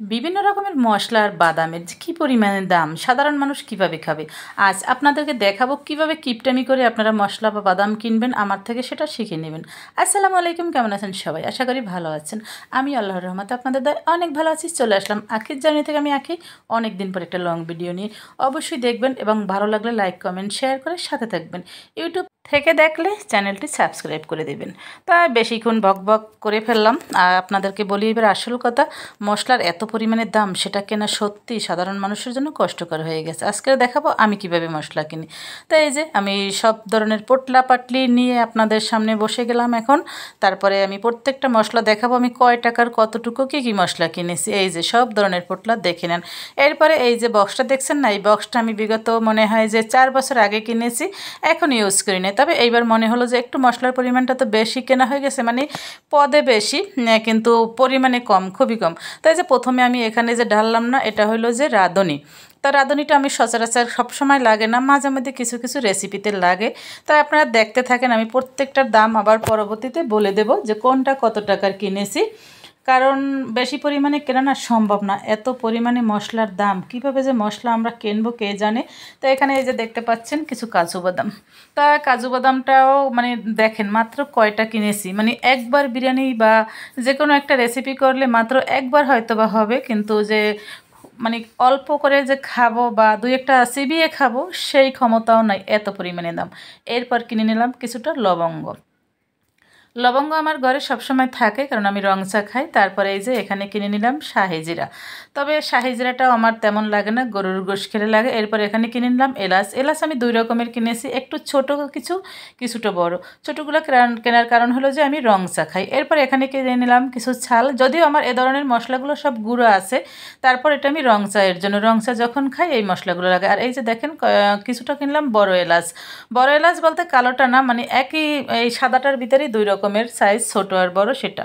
বিভিন্ন রকমের মশলা আর বাদামের যে কী পরিমাণে দাম, সাধারণ মানুষ কিভাবে খাবে। আজ আপনাদেরকে দেখাবো কিভাবে কিপটামি করে আপনারা মশলা বা বাদাম কিনবেন, আমার থেকে সেটা শিখে নেবেন। আসসালামু আলাইকুম, কেমন আছেন সবাই? আশা করি ভালো আছেন। আমি আল্লাহর রহমতে আপনাদের দয়ায় অনেক ভালো আছি। চলে আসলাম আখির জার্নি থেকে। আমি আখি অনেক দিন পর একটা লং ভিডিও নিয়ে, অবশ্যই দেখবেন এবং ভালো লাগলে লাইক কমেন্ট শেয়ার করে সাথে থাকবেন। ইউটিউব থেকে দেখলে চ্যানেলটি সাবস্ক্রাইব করে দেবেন। তা বেশিক্ষণ বক বক করে ফেললাম, আর আপনাদেরকে বলি এবার আসল কথা। মশলার এত পরিমাণে দাম, সেটা কেনা সত্যি সাধারণ মানুষের জন্য কষ্টকর হয়ে গেছে। আজকে দেখাবো আমি কিভাবে মশলা কিনি। তাই এই যে আমি সব ধরনের পোটলা পাটলি নিয়ে আপনাদের সামনে বসে গেলাম এখন। তারপরে আমি প্রত্যেকটা মশলা দেখাবো, আমি কয় টাকার কতটুকু কী কী মশলা কিনেছি। এই যে সব ধরনের পোটলা দেখে নেন। এরপরে এই যে বক্সটা দেখছেন না, এই বক্সটা আমি বিগত মনে হয় যে 4 বছর আগে কিনেছি, এখন ইউজ করি না। তবে এইবার মনে হলো যে একটু মশলার পরিমাণটা তো বেশি কেনা হয়ে গেছে, মানে পদে বেশি কিন্তু পরিমাণে কম, খুবই কম। তাই যে প্রথমে আমি এখানে যে ঢাললাম না, এটা হলো যে রাঁধুনি। তা রাঁধুনিটা আমি সচরাচর সবসময় লাগে না, মাঝে মধ্যে কিছু কিছু রেসিপিতে লাগে। তাই আপনারা দেখতে থাকেন, আমি প্রত্যেকটার দাম আবার পরবর্তীতে বলে দেব যে কোনটা কত টাকার কিনেছি। কারণ বেশি পরিমাণে কেনা না সম্ভব না, এত পরিমাণে মশলার দাম, কিভাবে যে মশলা আমরা কিনবো কে জানে। তো এখানে এই যে দেখতে পাচ্ছেন কিছু কাজু বাদাম। তা কাজু বাদামটাও মানে দেখেন মাত্র কয়টা কিনেছি, মানে একবার বিরিয়ানি বা যে কোনো একটা রেসিপি করলে মাত্র একবার হয়তো বা হবে, কিন্তু যে মানে অল্প করে যে খাবো বা দুই একটা চিবিয়ে খাবো সেই ক্ষমতাও নাই, এত পরিমাণে দাম। এরপর কিনে নিলাম কিছুটা লবঙ্গ। লবঙ্গ আমার ঘরে সবসময় থাকে, কারণ আমি রং চা খাই। তারপরে এই যে এখানে কিনে নিলাম শাহি জিরা। তবে শাহি জিরাটাও আমার তেমন লাগে না, গরুর গোশ খেলে লাগে। এরপর এখানে কিনে নিলাম এলাচ। এলাচ আমি 2 রকমের কিনেছি, একটু ছোট কিছু, কিছুটা বড়। ছোটোগুলো কেনার কারণ হলো যে আমি রং চা খাই। এরপর এখানে কিনে নিলাম কিছু ছাল, যদিও আমার এ ধরনের মশলাগুলো সব গুঁড়ো আছে। তারপর এটা আমি রং চায়ের জন্য, রং চা যখন খাই এই মশলাগুলো লাগে। আর এই যে দেখেন কিছুটা কিনলাম বড় এলাচ। বড় এলাচ বলতে কালোটা না, মানে একই এই সাদাটার ভিতরেই 2 রকমের সাইজ, ছোট আর বড় সেটা।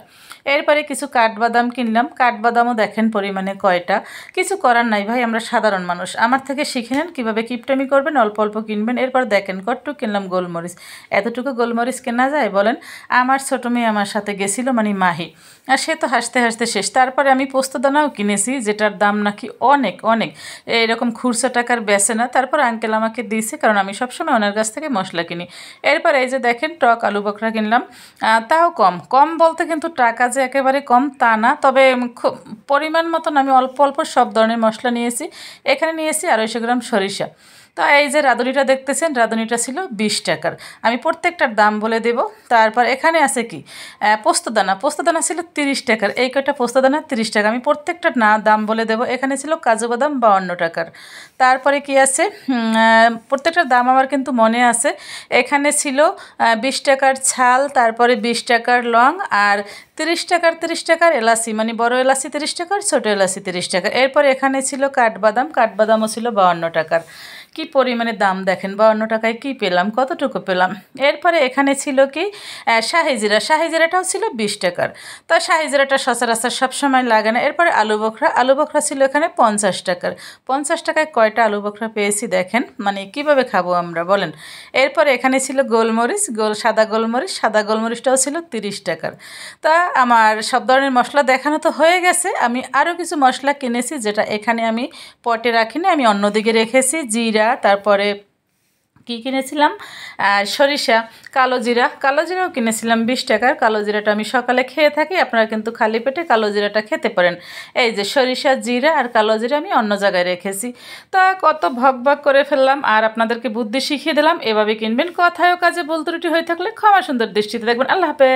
এরপরে কিছু কাঠবাদাম কিনলাম। কাঠবাদামও দেখেন পরিমাণে কয়টা। কিছু করার নাই ভাই, আমরা সাধারণ মানুষ, আমার থেকে শিখে নেন কীভাবে কিপটামি করবেন, অল্প অল্প কিনবেন। এরপর দেখেন কতটুকু কিনলাম গোলমরিচ। এতটুকু গোলমরিচ কেনা যায় বলেন? আমার ছোটো মেয়ে আমার সাথে গেছিলো, মানে মাহি, আর সে তো হাসতে হাসতে শেষ। তারপরে আমি পোস্তদানাও কিনেছি, যেটার দাম নাকি অনেক অনেক, এরকম খুচরা টাকার বেচে না। তারপর আঙ্কেল আমাকে দিয়েছে, কারণ আমি সবসময় ওনার কাছ থেকে মশলা কিনি। এরপর এই যে দেখেন টক আলু বখরা কিনলাম। তাও কম কম বলতে কিন্তু টাকা যে একেবারে কম তা না, তবে খুব পরিমাণ মতন আমি অল্প অল্প সব ধরনের মশলা নিয়েছি। এখানে নিয়েছি 250 গ্রাম সরিষা। তো এই যে রাঁধুনিটা দেখতেছেন, রাঁধুনিটা ছিল 20 টাকার। আমি প্রত্যেকটার দাম বলে দেব। তারপর এখানে আছে কি পোস্তদানা। পোস্তদানা ছিল 30 টাকার, এই কয়টা পোস্তদানা 30 টাকা। আমি প্রত্যেকটার দাম বলে দেব। এখানে ছিল কাজু বাদাম 52 টাকার। তারপরে কি আছে, প্রত্যেকটার দাম আমার কিন্তু মনে আছে। এখানে ছিল 20 টাকার ছাল, তারপরে 20 টাকার লং, আর 30 টাকার এলাচি, মানে বড় এলাচি 30 টাকার, ছোটো এলাচি 30 টাকার। এরপর এখানে ছিল কাঠবাদাম। কাঠবাদামও ছিল 52 টাকার। কি পরিমাণে দাম দেখেন, 52 টাকায় কি পেলাম, কতটুকু পেলাম। এরপরে এখানে ছিল কি শাহি জিরা। শাহি জিরাটাও ছিল 20 টাকার। তো শাহি জিরাটা সচরাচর সবসময় লাগে না। এরপরে আলু বখরা। আলু বখরা ছিল এখানে 50 টাকার। 50 টাকায় কয়টা আলু বখরা পেয়েছি দেখেন, মানে কিভাবে খাবো আমরা বলেন। এরপরে এখানে ছিল গোলমরিচ, সাদা গোলমরিচ। সাদা গোলমরিচটাও ছিল 30 টাকার। তা আমার সব ধরনের মশলা দেখানো তো হয়ে গেছে। আমি আরও কিছু মশলা কিনেছি, যেটা এখানে আমি পটে রাখিনি, আমি অন্যদিকে রেখেছি। জিরা, তারপরে কি কিনেছিলাম, সরিষা, কালো জিরা। কালো জিরাও কিনেছিলাম 20 টাকার। কালো জিরাটা আমি সকালে খেয়ে থাকি, আপনারা কিন্তু খালি পেটে কালো জিরাটা খেতে পারেন। এই যে সরিষা, জিরা আর কালো জিরা আমি অন্য জায়গায় রেখেছি। তা কত ভগ ভগ করে ফেললাম, আর আপনাদেরকে বুদ্ধি শিখিয়ে দিলাম, এভাবে কিনবেন। কথায়ও কাজে ভুল ত্রুটি হয়ে থাকলে ক্ষমা সুন্দর দৃষ্টিতে দেখবেন। আল্লাহ হাফেজ।